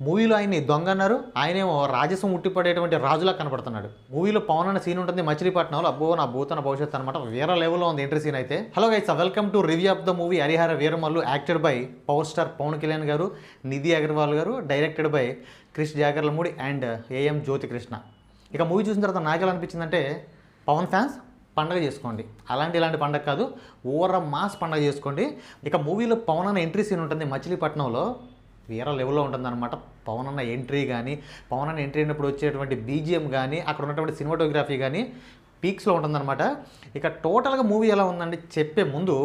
మూవీలో ఆయన్ని దొంగ అన్నారు, ఆయనేమో రాజసం ఉట్టిపడేటువంటి రాజులా కనపడుతున్నాడు. మూవీలో పవన్ అన్న సీన్ ఉంటుంది మచిలీపట్నంలో, అబ్బో నా భూతన భవిష్యత్తు అనమాట, వేరే లెవెల్లో ఉంది ఎంట్రీ సీన్ అయితే. Hello guys, welcome to review of the movie Harihara Veeramallu, acted by power star Pawan Kalyan garu, Nidhi Agarwal garu, directed by Krish Jagarlamudi and A M Jyothikrishna. ఇక మూవీ చూసిన తర్వాత నాకు ఎలా అనిపించిందంటే, పవన్ ఫ్యాన్స్ పండగ చేసుకోండి, ఇలాంటి పండగ కాదు, ఓవర్ మాస్ పండగ చేసుకోండి. ఇక మూవీలో పవన్ అన్న ఎంట్రీ సీన్ ఉంటుంది మచిలీపట్నంలో, వేరే లెవెల్లో ఉంటుందన్నమాట. పవన్ అన్న ఎంట్రీ కానీ, పవన్ అన్న ఎంట్రీ అయినప్పుడు వచ్చేటువంటి బీజిఎం కానీ, అక్కడ ఉన్నటువంటి సినిమాటోగ్రఫీ కానీ పీక్స్లో ఉంటుందన్నమాట. ఇక టోటల్గా మూవీ ఎలా ఉందండి చెప్పే ముందు,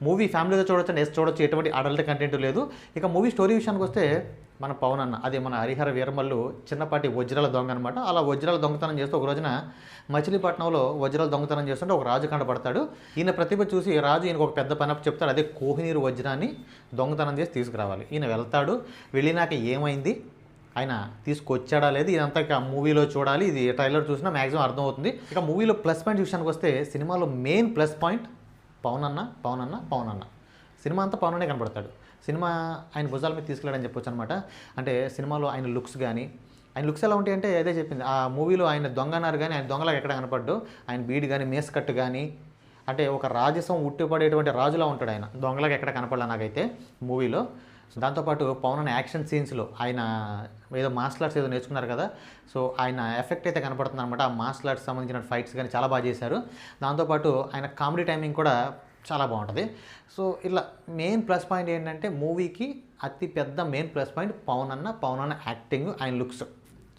మూవీ ఫ్యామిలీతో చూడొచ్చు అండ్ చూడొచ్చు, ఎటువంటి అడల్ట్ కంటెంట్ లేదు. ఇక మూవీ స్టోరీ విషయానికి వస్తే, మన పవన్ అన్న అదే మన హరిహర వీరమల్లు చిన్నపాటి వజ్రాల దొంగ అనమాట. అలా వజ్రాల దొంగతనం చేస్తూ ఒక రోజున మచిలీపట్నంలో వజ్రాల దొంగతనం చేస్తుంటే ఒక రాజు కనపడతాడు. ఈయన ప్రతిభ చూసి రాజు ఈయనకు ఒక పెద్ద పని అప్పు చెప్తాడు, అదే కోహినీరు వజ్రాన్ని దొంగతనం చేసి తీసుకురావాలి. ఈయన వెళ్తాడు, వెళ్ళినాక ఏమైంది, ఆయన తీసుకొచ్చాడా లేదు, ఇదంతా ఇక మూవీలో చూడాలి. ఇది ట్రైలర్ చూసినా మ్యాక్సిమం అర్థమవుతుంది. ఇక మూవీలో ప్లస్ పాయింట్ విషయానికి వస్తే, సినిమాలో మెయిన్ ప్లస్ పాయింట్ పవన్ అన్న. సినిమా అంతా పవన్ అన్నే కనపడతాడు. సినిమా ఆయన భుజాల మీద తీసుకెళ్ళాడని చెప్పొచ్చు అనమాట. అంటే సినిమాలో ఆయన లుక్స్ కానీ, ఆయన లుక్స్ ఎలా ఉంటాయి అంటే, అదే చెప్పింది, ఆ మూవీలో ఆయన దొంగ అన్నారు కానీ ఆయన దొంగలాగా ఎక్కడ కనపడ్డు. ఆయన బీడి కానీ, మేస్ కట్టు కానీ, అంటే ఒక రాజసం ఉట్టిపడేటువంటి రాజులా ఉంటాడు ఆయన, దొంగలాగా ఎక్కడ కనపడలే నాకైతే మూవీలో. దాంతోపాటు పవన్ అన్న యాక్షన్ సీన్స్లో ఆయన ఏదో మార్షల్ ఆర్ట్స్ ఏదో నేర్చుకున్నారు కదా, సో ఆయన ఎఫెక్ట్ అయితే కనపడుతుంది అనమాట. ఆ మార్షల్ ఆర్ట్స్ సంబంధించిన ఫైట్స్ కానీ చాలా బాగా చేశారు. దాంతోపాటు ఆయన కామెడీ టైమింగ్ కూడా చాలా బాగుంటుంది. సో ఇలా మెయిన్ ప్లస్ పాయింట్ ఏంటంటే, మూవీకి అతి పెద్ద మెయిన్ ప్లస్ పాయింట్ పవన్ అన్న యాక్టింగ్, ఆయన లుక్స్.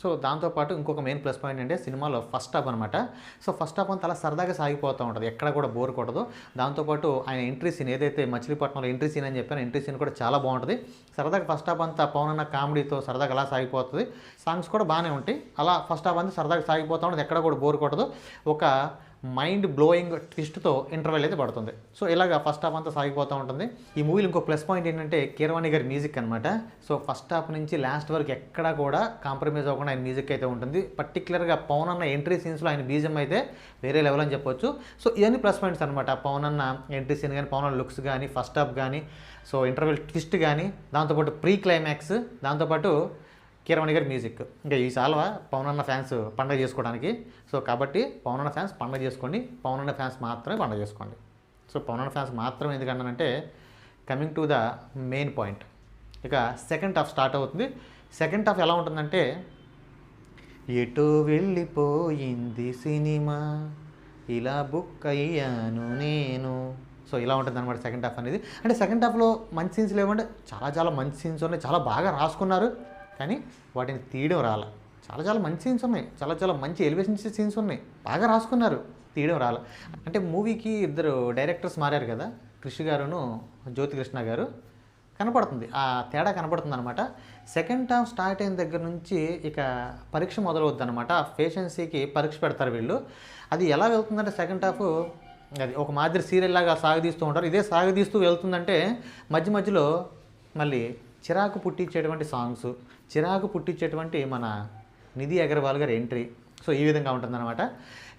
సో దాంతోపాటు ఇంకొక మెయిన్ ప్లస్ పాయింట్ అంటే సినిమాలో ఫస్ట్ హాఫ్ అనమాట. సో ఫస్ట్ హాఫ్ అంతా అలా సరదాగా సాగిపోతూ ఉంటుంది, ఎక్కడ కూడా బోర్ కొట్టదు. దాంతోపాటు ఆయన ఎంట్రీ సీన్ ఏదైతే మచిలీపట్నంలో ఎంట్రీ సీన్ అని చెప్పాను, ఎంట్రీ సీన్ కూడా చాలా బాగుంటుంది. సరదాగా ఫస్ట్ హాఫ్ అంతా పవన్ అన్న కామెడీతో సరదాగా అలా సాగిపోతుంది. సాంగ్స్ కూడా బాగానే ఉంటాయి. అలా ఫస్ట్ హాఫ్ అంతా సరదాగా సాగిపోతూ ఉంటుంది, ఎక్కడ కూడా బోర్ కొట్టదు. ఒక మైండ్ బ్లోయింగ్ ట్విస్ట్తో ఇంటర్వెల్ అయితే పడుతుంది. సో ఇలాగ ఫస్ట్ హాఫ్ అంతా సాగిపోతూ ఉంటుంది. ఈ మూవీలో ఇంకో ప్లస్ పాయింట్ ఏంటంటే, కీరవాణి గారి మ్యూజిక్ అనమాట. సో ఫస్ట్ హాఫ్ నుంచి లాస్ట్ వరకు ఎక్కడా కూడా కాంప్రమైజ్ అవ్వకుండా ఆయన మ్యూజిక్ అయితే ఉంటుంది. పర్టికులర్గా పవన్ అన్న ఎంట్రీ సీన్స్లో ఆయన బీజం అయితే వేరే లెవెల్ అని చెప్పొచ్చు. సో ఇవన్నీ ప్లస్ పాయింట్స్ అనమాట. పవన్ అన్న ఎంట్రీ సీన్ కానీ, పవన్ అన్న లుక్స్ కానీ, ఫస్ట్ హాఫ్ కానీ, సో ఇంటర్వెల్ ట్విస్ట్ కానీ, దాంతోపాటు ప్రీ క్లైమాక్స్, దాంతోపాటు కీరవాణి గారి మ్యూజిక్. ఇంకా ఈ సాల్వా పవన్ అన్న ఫ్యాన్స్ పండుగ చేసుకోవడానికి. సో కాబట్టి పవన్ అన్న ఫ్యాన్స్ పండుగ చేసుకోండి, పవన్ అన్న ఫ్యాన్స్ మాత్రమే పండుగ చేసుకోండి. సో పవన్ అన్న ఫ్యాన్స్ మాత్రమే ఎందుకన్నానంటే, coming to the main point, ఇక సెకండ్ హాఫ్ స్టార్ట్ అవుతుంది. సెకండ్ హాఫ్ ఎలా ఉంటుందంటే, ఎటో వెళ్ళిపోయింది సినిమా, ఇలా బుక్ అయ్యాను నేను. సో ఇలా ఉంటుంది అనమాట సెకండ్ హాఫ్ అనేది. అంటే సెకండ్ హాఫ్లో మంచి సీన్స్ లేవంటే, చాలా మంచి సీన్స్ ఉన్నాయి, చాలా బాగా రాసుకున్నారు, కానీ వాటిని తీయడం రాల. చాలా మంచి సీన్స్ ఉన్నాయి, చాలా మంచి ఎలివేషన్ సీన్స్ ఉన్నాయి, బాగా రాసుకున్నారు, తీయడం రాల. అంటే మూవీకి ఇద్దరు డైరెక్టర్స్ మారారు కదా, కృషి గారును జ్యోతికృష్ణ గారు, కనపడుతుంది ఆ తేడా కనపడుతుంది అనమాట. సెకండ్ హాఫ్ స్టార్ట్ అయిన దగ్గర నుంచి ఇక పరీక్ష మొదలవుద్ది అనమాట. పేషెన్సీకి పరీక్ష పెడతారు వీళ్ళు. అది ఎలా వెళ్తుందంటే, సెకండ్ హాఫ్ అది ఒక మాదిరి సీరియల్ లాగా సాగదీస్తూ ఉంటారు. ఇదే సాగదీస్తూ వెళ్తుందంటే, మధ్యలో మళ్ళీ చిరాకు పుట్టించేటువంటి సాంగ్స్, చిరాకు పుట్టించేటువంటి మన నిధి అగర్వాల్ గారి ఎంట్రీ. సో ఈ విధంగా ఉంటుందన్నమాట.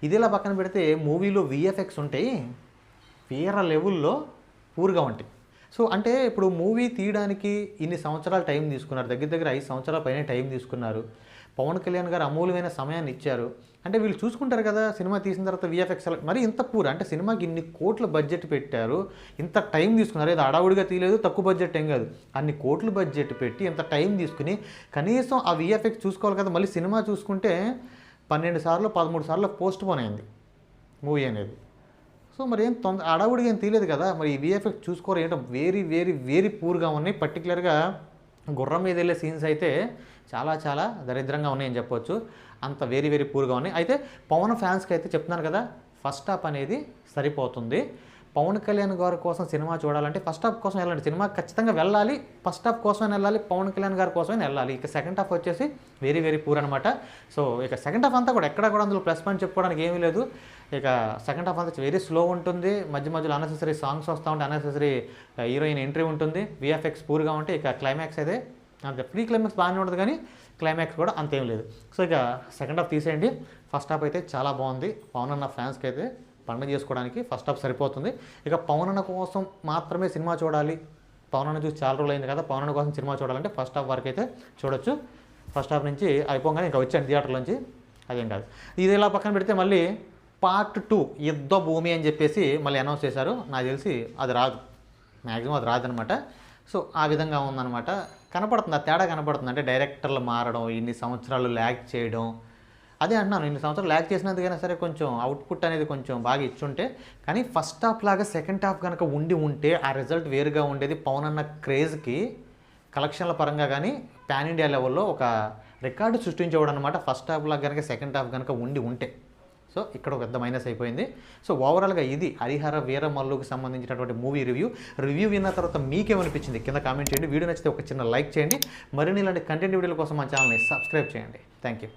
ఇదిలా పక్కన పెడితే మూవీలో విఎఫ్ఎక్స్ ఉంటాయి, వేరే లెవెల్లో పూర్గా ఉంటాయి. సో అంటే ఇప్పుడు మూవీ తీయడానికి ఇన్ని సంవత్సరాలు టైం తీసుకున్నారు, దగ్గర 5 సంవత్సరాల పైన టైం తీసుకున్నారు. పవన్ కళ్యాణ్ గారు అమూల్యమైన సమయాన్ని ఇచ్చారు. అంటే వీళ్ళు చూసుకుంటారు కదా, సినిమా తీసిన తర్వాత విఎఫ్ఎక్స్ మరి ఇంత పూర్, అంటే సినిమాకి ఇన్ని కోట్ల బడ్జెట్ పెట్టారు, ఇంత టైం తీసుకున్నారు, ఏదో అడావుడిగా తీయలేదు, తక్కువ బడ్జెట్ ఏం కాదు, అన్ని కోట్ల బడ్జెట్ పెట్టి ఇంత టైం తీసుకుని కనీసం ఆ విఎఫ్ఎక్స్ చూసుకోవాలి కదా. మళ్ళీ సినిమా చూసుకుంటే 12 సార్లు 13 సార్లు పోస్ట్ పోన్ అయింది మూవీ అనేది. సో మరి ఏం అడావుడిగా ఏం తీయలేదు కదా, మరి ఈ విఎఫ్ఎక్స్ చూసుకోరు ఏంటో, వెరీ పూర్గా ఉన్నాయి. పర్టికులర్గా గుర్రం మీద వెళ్ళే సీన్స్ అయితే చాలా దరిద్రంగా ఉన్నాయని చెప్పొచ్చు, అంత వెరీ పూర్గా ఉన్నాయి. అయితే పవన్ ఫ్యాన్స్కి అయితే చెప్తున్నాను కదా, ఫస్ట్ హాఫ్ అనేది సరిపోతుంది. పవన్ కళ్యాణ్ గారి కోసం సినిమా చూడాలంటే ఫస్ట్ హాఫ్ కోసం వెళ్ళండి, సినిమా ఖచ్చితంగా వెళ్ళాలి, ఫస్ట్ హాఫ్ కోసమే వెళ్ళాలి, పవన్ కళ్యాణ్ గారి కోసమే వెళ్ళాలి. ఇక సెకండ్ హాఫ్ వచ్చేసి వెరీ పూర్ అనమాట. సో ఇక సెకండ్ హాఫ్ అంతా కూడా ఎక్కడ కూడా అందులో ప్లస్ పాయింట్ చెప్పుకోవడానికి ఏమీ లేదు. ఇక సెకండ్ హాఫ్ అంతా వెరీ స్లో ఉంటుంది, మధ్యలో అన్నెసెసరీ సాంగ్స్ వస్తూ ఉంటాయి, అన్నెసెసరీ హీరోయిన్ ఎంట్రీ ఉంటుంది, విఎఫ్ఎక్స్ పూర్గా ఉంటాయి. ఇక క్లైమాక్స్ అయితే అంతే, ప్రీ క్లైమాక్స్ బాగానే ఉంటుంది కానీ క్లైమాక్స్ కూడా అంతేం లేదు. సో ఇక సెకండ్ హాఫ్ తీసేయండి. ఫస్ట్ హాఫ్ అయితే చాలా బాగుంది. పవన్ అన్న ఫ్యాన్స్కి అయితే పండుగ చేసుకోవడానికి ఫస్ట్ హాఫ్ సరిపోతుంది. ఇక పవన్ అన్న కోసం మాత్రమే సినిమా చూడాలి, పవన్ అన్న చూసి చాలా రోజులు అయింది కదా, పవన్ అన్న కోసం సినిమా చూడాలంటే ఫస్ట్ హాఫ్ వరకు అయితే చూడొచ్చు. ఫస్ట్ హాఫ్ నుంచి అయిపోగానే ఇంకా వచ్చాను థియేటర్లోంచి, అదేం కాదు. ఇది ఇలా పక్కన పెడితే మళ్ళీ పార్ట్ 2 యుద్ధ భూమి అని చెప్పేసి మళ్ళీ అనౌన్స్ చేశారు. నాకు తెలిసి అది రాదు, మ్యాక్సిమం అది రాదనమాట. సో ఆ విధంగా ఉందన్నమాట. కనపడుతుంది, ఆ తేడా కనపడుతుంది. అంటే డైరెక్టర్లు మారడం, ఇన్ని సంవత్సరాలు ల్యాగ్ చేయడం, అదే అంటున్నాను, ఇన్ని సంవత్సరాలు ల్యాగ్ చేసినందుకైనా సరే కొంచెం అవుట్పుట్ అనేది కొంచెం బాగా ఇచ్చుంటే, కానీ ఫస్ట్ హాఫ్ లాగా సెకండ్ హాఫ్ కనుక ఉంటే ఆ రిజల్ట్ వేరుగా ఉండేది. పవన్ అన్న క్రేజ్కి కలెక్షన్ల పరంగా కానీ పాన్ ఇండియా లెవెల్లో ఒక రికార్డు సృష్టించేవాడు అనమాట. ఫస్ట్ హాఫ్ లాగా కనుక సెకండ్ హాఫ్ కనుక ఉంటే. సో ఇక్కడ ఒక పెద్ద మైనస్ అయిపోయింది. సో ఓవరాల్గా ఇది హరిహర వీరమల్లుకి సంబంధించినటువంటి మూవీ రివ్యూ విన్న తర్వాత మీకేమనిపించింది కింద కామెంట్ చేయండి. వీడియో నచ్చితే ఒక చిన్న లైక్ చేయండి. మరిన్ని ఇలాంటి కంటెంట్ వీడియోల కోసం మా ఛానల్ని సబ్స్క్రైబ్ చేయండి. Thank you.